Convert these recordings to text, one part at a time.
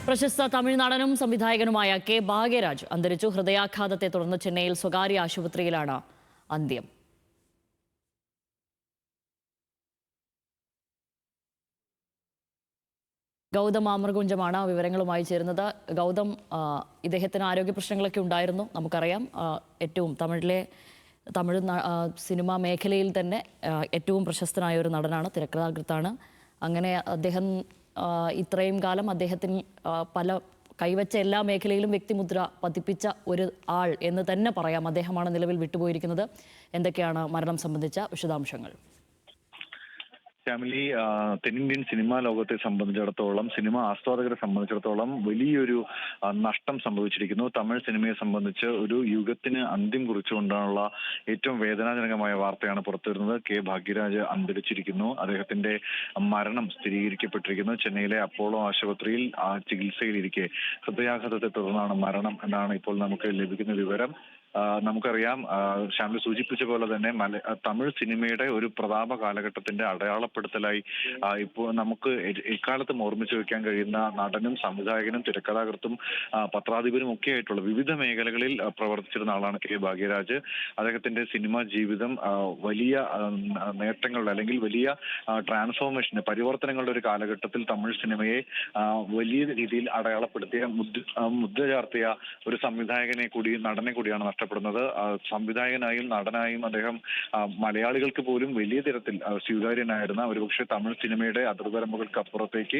പ്രശസ്ത തമിഴ് നടനും സംവിധായകനുമായ കെ ഭാഗ്യരാജ് അന്തരിച്ചു. ഹൃദയാഘാതത്തെ തുടർന്ന് ചെന്നൈയിൽ സ്വകാര്യ ആശുപത്രിയിലാണ് അന്ത്യം. ഗൗതം ആമർകുഞ്ചമാണ് വിവരങ്ങളുമായി ചേരുന്നത്. ഗൗതം, ഇദ്ദേഹത്തിന് ആരോഗ്യ പ്രശ്നങ്ങളൊക്കെ ഉണ്ടായിരുന്നു, നമുക്കറിയാം. ഏറ്റവും തമിഴ് സിനിമാ മേഖലയിൽ തന്നെ ഏറ്റവും പ്രശസ്തനായ ഒരു നടനാണ്, തിരക്കഥാകൃത്താണ്. അങ്ങനെ അദ്ദേഹം ഇത്രയും കാലം അദ്ദേഹത്തിന് പല കൈവച്ച എല്ലാ മേഖലയിലും വ്യക്തിമുദ്ര പതിപ്പിച്ച ഒരു ആൾ എന്ന് തന്നെ പറയാം. അദ്ദേഹമാണ് നിലവിൽ വിട്ടുപോയിരിക്കുന്നത്. എന്തൊക്കെയാണ് മരണം സംബന്ധിച്ച വിശദാംശങ്ങൾ? ഫാമിലി തെന്നിന്ത്യൻ സിനിമാ ലോകത്തെ സംബന്ധിച്ചിടത്തോളം, സിനിമ ആസ്വാദകരെ സംബന്ധിച്ചിടത്തോളം വലിയൊരു നഷ്ടം സംഭവിച്ചിരിക്കുന്നു. തമിഴ് സിനിമയെ സംബന്ധിച്ച് ഒരു യുഗത്തിന് അന്ത്യം കുറിച്ചുകൊണ്ടുള്ള ഏറ്റവും വേദനാജനകമായ വാർത്തയാണ് പുറത്തുവരുന്നത്. കെ ഭാഗ്യരാജ് അന്തരിച്ചിരിക്കുന്നു. അദ്ദേഹത്തിന്റെ മരണം സ്ഥിരീകരിക്കപ്പെട്ടിരിക്കുന്നു. ചെന്നൈയിലെ അപ്പോളോ ആശുപത്രിയിൽ ചികിത്സയിലിരിക്കെ ഹൃദയാഘാതത്തെ തുടർന്നാണ് മരണം എന്നാണ് ഇപ്പോൾ നമുക്ക് ലഭിക്കുന്ന വിവരം. നമുക്കറിയാം, ഷാമിൽ സൂചിപ്പിച്ച പോലെ തന്നെ തമിഴ് സിനിമയുടെ ഒരു പ്രതാപ കാലഘട്ടത്തിന്റെ അടയാളപ്പെടുത്തലായി ഇപ്പോൾ നമുക്ക് എക്കാലത്തും ഓർമ്മിച്ചു വെക്കാൻ കഴിയുന്ന നടനും സംവിധായകനും തിരക്കഥാകൃത്തും പത്രാധിപരും ഒക്കെ ആയിട്ടുള്ള വിവിധ മേഖലകളിൽ പ്രവർത്തിച്ചിരുന്ന ആളാണ് കെ ഭാഗ്യരാജ്. അദ്ദേഹത്തിന്റെ സിനിമാ ജീവിതം വലിയ നേട്ടങ്ങളുടെ അല്ലെങ്കിൽ വലിയ ട്രാൻസ്ഫോർമേഷന് പരിവർത്തനങ്ങളുടെ ഒരു കാലഘട്ടത്തിൽ തമിഴ് സിനിമയെ വലിയ രീതിയിൽ അടയാളപ്പെടുത്തിയ മുദ്ര ചാർത്തിയ ഒരു സംവിധായകനെ കൂടി നടനെ കൂടിയാണ് നഷ്ടപ്പെടുന്നത്. സംവിധായകനായും നടനായും അദ്ദേഹം മലയാളികൾക്ക് പോലും വലിയ തരത്തിൽ സ്വീകാര്യനായിരുന്ന, ഒരുപക്ഷെ തമിഴ് സിനിമയുടെ അതിർവരമ്പുകൾക്ക് അപ്പുറത്തേക്ക്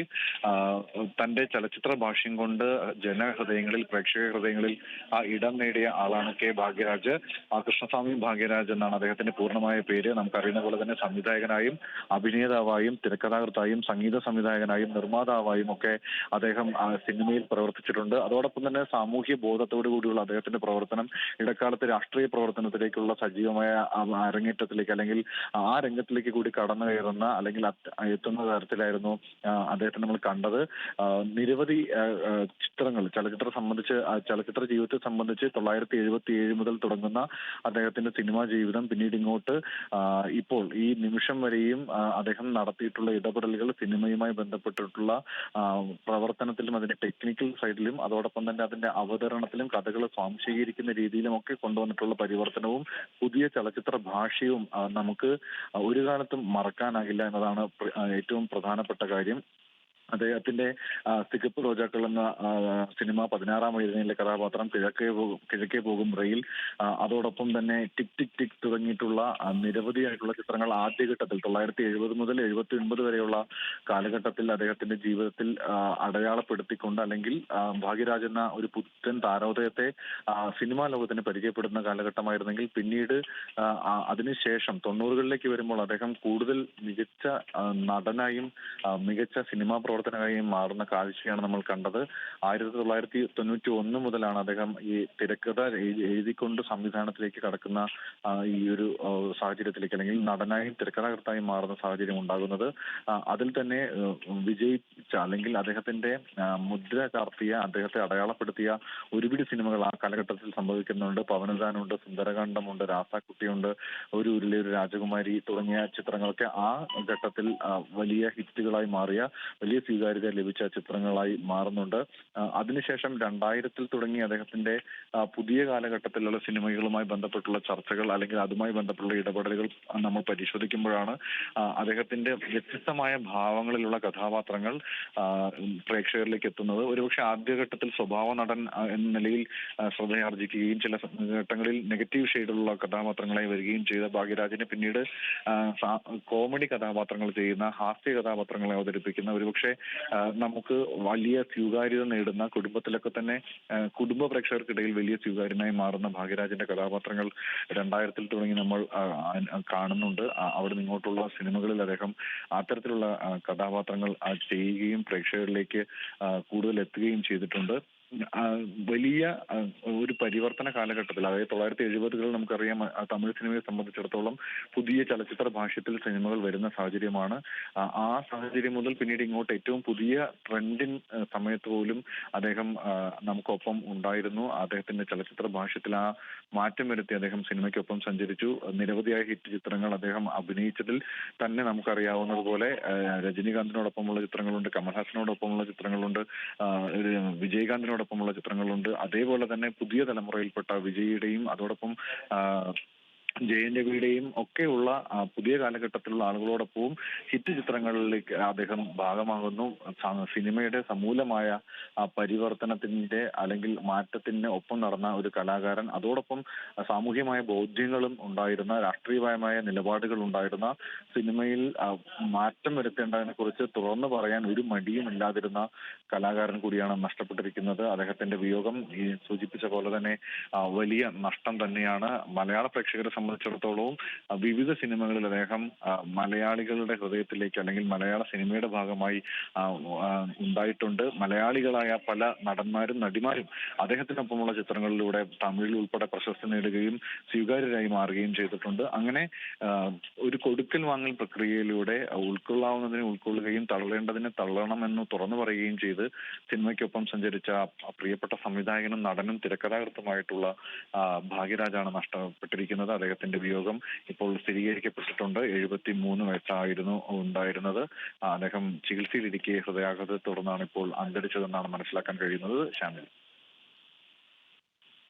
തന്റെ ചലച്ചിത്ര ഭാഷ്യം കൊണ്ട് ജനഹൃദയങ്ങളിൽ, പ്രേക്ഷക ഹൃദയങ്ങളിൽ ഇടം നേടിയ ആളാണ് കെ ഭാഗ്യരാജ്. കൃഷ്ണസ്വാമി ഭാഗ്യരാജ് എന്നാണ് അദ്ദേഹത്തിന്റെ പൂർണ്ണമായ പേര്. നമുക്കറിയുന്ന പോലെ തന്നെ സംവിധായകനായും അഭിനേതാവായും തിരക്കഥാകൃത്തായും സംഗീത സംവിധായകനായും നിർമ്മാതാവായും ഒക്കെ അദ്ദേഹം സിനിമയിൽ പ്രവർത്തിച്ചിട്ടുണ്ട്. അതോടൊപ്പം തന്നെ സാമൂഹ്യ ബോധത്തോടു കൂടിയുള്ള അദ്ദേഹത്തിന്റെ പ്രവർത്തനം ഇടക്കാലത്ത് രാഷ്ട്രീയ പ്രവർത്തനത്തിലേക്കുള്ള സജീവമായ അരങ്ങേറ്റത്തിലേക്ക് അല്ലെങ്കിൽ ആ രംഗത്തിലേക്ക് കൂടി കടന്നു കയറുന്ന അല്ലെങ്കിൽ എത്തുന്ന തരത്തിലായിരുന്നു അദ്ദേഹത്തെ നമ്മൾ കണ്ടത്. നിരവധി ചിത്രങ്ങൾ ചലച്ചിത്ര ജീവിതത്തെ സംബന്ധിച്ച് 1977 മുതൽ തുടങ്ങുന്ന അദ്ദേഹത്തിന്റെ സിനിമാ ജീവിതം പിന്നീട് ഇങ്ങോട്ട് ഇപ്പോൾ ഈ നിമിഷം വരെയും അദ്ദേഹം നടത്തിയിട്ടുള്ള ഇടപെടലുകൾ സിനിമയുമായി ബന്ധപ്പെട്ടിട്ടുള്ള പ്രവർത്തനത്തിലും അതിന്റെ ടെക്നിക്കൽ സൈഡിലും അതോടൊപ്പം തന്നെ അതിന്റെ അവതരണത്തിലും കഥകൾ സ്വാംശീകരിക്കുന്ന രീതിയിലും ഒക്കെ കൊണ്ടുവന്നിട്ടുള്ള പരിവർത്തനവും പുതിയ ചലച്ചിത്ര ഭാഷയും നമുക്ക് ഒരു കാലത്തും മറക്കാനാകില്ല എന്നതാണ് ഏറ്റവും പ്രധാനപ്പെട്ട കാര്യം. അദ്ദേഹത്തിന്റെ തികപ്പ് റോജാക്കൾ എന്ന സിനിമ 16-ാം എഴുന്നേലിലെ കഥാപാത്രം, കിഴക്കേ പോകും റെയിൽ, അതോടൊപ്പം തന്നെ ടിക് ടിക് ടിക് തുടങ്ങിയിട്ടുള്ള നിരവധിയായിട്ടുള്ള ചിത്രങ്ങൾ ആദ്യഘട്ടത്തിൽ 1970 മുതൽ 79 വരെയുള്ള കാലഘട്ടത്തിൽ അദ്ദേഹത്തിന്റെ ജീവിതത്തിൽ അടയാളപ്പെടുത്തിക്കൊണ്ട് അല്ലെങ്കിൽ ഭാഗ്യരാജ് എന്ന ഒരു പുത്തൻ താരോദയത്തെ സിനിമാ ലോകത്തിന് പരിചയപ്പെടുന്ന കാലഘട്ടമായിരുന്നെങ്കിൽ പിന്നീട് അതിനുശേഷം 90കളിലേക്ക് വരുമ്പോൾ അദ്ദേഹം കൂടുതൽ മികച്ച നടനായും മികച്ച സിനിമാ പ്രവർത്തനമായും മാറുന്ന കാഴ്ചയാണ് നമ്മൾ കണ്ടത്. 1991 മുതലാണ് അദ്ദേഹം ഈ തിരക്കഥ എഴുതിക്കൊണ്ട് സംവിധാനത്തിലേക്ക് കടക്കുന്ന ഈ ഒരു സാഹചര്യത്തിലേക്ക് അല്ലെങ്കിൽ നടനായും തിരക്കഥാകൃത്തായും മാറുന്ന സാഹചര്യം ഉണ്ടാകുന്നത്. അതിൽ തന്നെ വിജയിച്ച അല്ലെങ്കിൽ അദ്ദേഹത്തിന്റെ മുദ്ര ചാർത്തിയ, അദ്ദേഹത്തെ അടയാളപ്പെടുത്തിയ ഒരുപിടി സിനിമകൾ ആ കാലഘട്ടത്തിൽ സംഭവിക്കുന്നുണ്ട്. പവനദാനുണ്ട്, സുന്ദരകാന്ഡമുണ്ട്, രാസാക്കുട്ടിയുണ്ട്, ഒരു ഉരുളി ഒരു രാജകുമാരി തുടങ്ങിയ ചിത്രങ്ങളൊക്കെ ആ ഘട്ടത്തിൽ വലിയ ഹിറ്റുകളായി മാറിയ, വലിയ സ്വീകാര്യത ലഭിച്ച ചിത്രങ്ങളായി മാറുന്നുണ്ട്. അതിനുശേഷം 2000-ൽ തുടങ്ങി അദ്ദേഹത്തിന്റെ പുതിയ കാലഘട്ടത്തിലുള്ള സിനിമകളുമായി ബന്ധപ്പെട്ടുള്ള ചർച്ചകൾ അല്ലെങ്കിൽ അതുമായി ബന്ധപ്പെട്ടുള്ള ഇടപെടലുകൾ നമ്മൾ പരിശോധിക്കുമ്പോഴാണ് അദ്ദേഹത്തിന്റെ വ്യത്യസ്തമായ ഭാവങ്ങളിലുള്ള കഥാപാത്രങ്ങൾ പ്രേക്ഷകരിലേക്ക് എത്തുന്നത്. ഒരുപക്ഷെ ആദ്യഘട്ടത്തിൽ സ്വഭാവ നടൻ എന്ന നിലയിൽ ശ്രദ്ധയാർജിക്കുകയും ചില ഘട്ടങ്ങളിൽ നെഗറ്റീവ് ഷെയ്ഡിലുള്ള കഥാപാത്രങ്ങളായി വരികയും ചെയ്ത ഭാഗ്യരാജിനെ പിന്നീട് കോമഡി കഥാപാത്രങ്ങൾ ചെയ്യുന്ന, ഹാസ്യ കഥാപാത്രങ്ങളെ അവതരിപ്പിക്കുന്ന, ഒരുപക്ഷെ നമുക്ക് വലിയ സ്വീകാര്യത നേടുന്ന, കുടുംബത്തിലൊക്കെ തന്നെ കുടുംബ പ്രേക്ഷകർക്കിടയിൽ വലിയ സ്വീകാര്യനായി മാറുന്ന ഭാഗ്യരാജിന്റെ കഥാപാത്രങ്ങൾ 2000-ൽ തുടങ്ങി നമ്മൾ കാണുന്നുണ്ട്. അവിടെ നിങ്ങോട്ടുള്ള സിനിമകളിൽ അദ്ദേഹം അത്തരത്തിലുള്ള കഥാപാത്രങ്ങൾ ചെയ്യുകയും പ്രേക്ഷകരിലേക്ക് കൂടുതൽ എത്തുകയും ചെയ്തിട്ടുണ്ട്. ആ, വലിയ ഒരു പരിവർത്തന കാലഘട്ടത്തിൽ, അതായത് 1970-കളിൽ നമുക്കറിയാം, തമിഴ് സിനിമയെ സംബന്ധിച്ചിടത്തോളം പുതിയ ചലച്ചിത്ര ഭാഷ്യത്തിൽ സിനിമകൾ വരുന്ന സാഹചര്യമാണ്. ആ സാഹചര്യം മുതൽ പിന്നീട് ഇങ്ങോട്ട് ഏറ്റവും പുതിയ ട്രെൻഡിൻ സമയത്ത് പോലും അദ്ദേഹം നമുക്കൊപ്പം ഉണ്ടായിരുന്നു. അദ്ദേഹത്തിന്റെ ചലച്ചിത്ര ഭാഷ്യത്തിൽ ആ മാറ്റം വരുത്തി അദ്ദേഹം സിനിമയ്ക്കൊപ്പം സഞ്ചരിച്ചു. നിരവധിയായ ഹിറ്റ് ചിത്രങ്ങൾ അദ്ദേഹം അഭിനയിച്ചതിൽ തന്നെ നമുക്കറിയാവുന്നതുപോലെ രജനീകാന്തിനോടൊപ്പമുള്ള ചിത്രങ്ങളുണ്ട്, കമൽഹാസനോടൊപ്പമുള്ള ചിത്രങ്ങളുണ്ട്, വിജയകാന്തിനോടൊപ്പമുള്ള ചിത്രങ്ങളുണ്ട്. അതേപോലെ തന്നെ പുതിയ തലമുറയിൽപ്പെട്ട വിജയിയുടെയും അതോടൊപ്പം ജയൻ രവിയുടെയും ഒക്കെയുള്ള പുതിയ കാലഘട്ടത്തിലുള്ള ആളുകളോടൊപ്പവും ഹിറ്റ് ചിത്രങ്ങളിലേക്ക് അദ്ദേഹം ഭാഗമാകുന്നു. സിനിമയുടെ സമൂലമായ പരിവർത്തനത്തിന്റെ അല്ലെങ്കിൽ മാറ്റത്തിന് ഒപ്പം നടന്ന ഒരു കലാകാരൻ, അതോടൊപ്പം സാമൂഹ്യമായ ബോധ്യങ്ങളും ഉണ്ടായിരുന്ന, രാഷ്ട്രീയപരമായ നിലപാടുകൾ ഉണ്ടായിരുന്ന, സിനിമയിൽ മാറ്റം വരുത്തേണ്ടതിനെ കുറിച്ച് തുറന്നു പറയാൻ ഒരു മടിയും ഇല്ലാതിരുന്ന കലാകാരൻ കൂടിയാണ് നഷ്ടപ്പെട്ടിരിക്കുന്നത്. അദ്ദേഹത്തിന്റെ വിയോഗം ഈ സൂചിപ്പിച്ച പോലെ തന്നെ വലിയ നഷ്ടം തന്നെയാണ്. മലയാള പ്രേക്ഷകരെ സംബന്ധിച്ചിടത്തോളവും വിവിധ സിനിമകളിൽ അദ്ദേഹം മലയാളികളുടെ ഹൃദയത്തിലേക്ക് അല്ലെങ്കിൽ മലയാള സിനിമയുടെ ഭാഗമായി ഉണ്ടായിട്ടുണ്ട്. മലയാളികളായ പല നടന്മാരും നടിമാരും അദ്ദേഹത്തിനൊപ്പമുള്ള ചിത്രങ്ങളിലൂടെ തമിഴിൽ ഉൾപ്പെടെ പ്രശസ്തി നേടുകയും സ്വീകാര്യരായി മാറുകയും ചെയ്തിട്ടുണ്ട്. അങ്ങനെ ഒരു കൊടുക്കൽ വാങ്ങൽ പ്രക്രിയയിലൂടെ ഉൾക്കൊള്ളാവുന്നതിനെ ഉൾക്കൊള്ളുകയും തള്ളേണ്ടതിനെ തള്ളണമെന്ന് തുറന്നു പറയുകയും ചെയ്ത് സിനിമയ്ക്കൊപ്പം സഞ്ചരിച്ച പ്രിയപ്പെട്ട സംവിധായകനും നടനും തിരക്കഥാകൃത്തുമായിട്ടുള്ള ഭാഗ്യരാജാണ് നഷ്ടപ്പെട്ടിരിക്കുന്നത്. അദ്ദേഹത്തിന്റെ വിയോഗം ഇപ്പോൾ സ്ഥിരീകരിക്കപ്പെട്ടിട്ടുണ്ട്. 73 വയസ്സായിരുന്നു ഉണ്ടായിരുന്നത്. അദ്ദേഹം ചികിത്സയിലിരിക്കെ ഹൃദയാഘാതത്തെ തുടർന്നാണ് ഇപ്പോൾ അന്തരിച്ചതെന്നാണ് മനസ്സിലാക്കാൻ കഴിയുന്നത്. ശാമിൽ.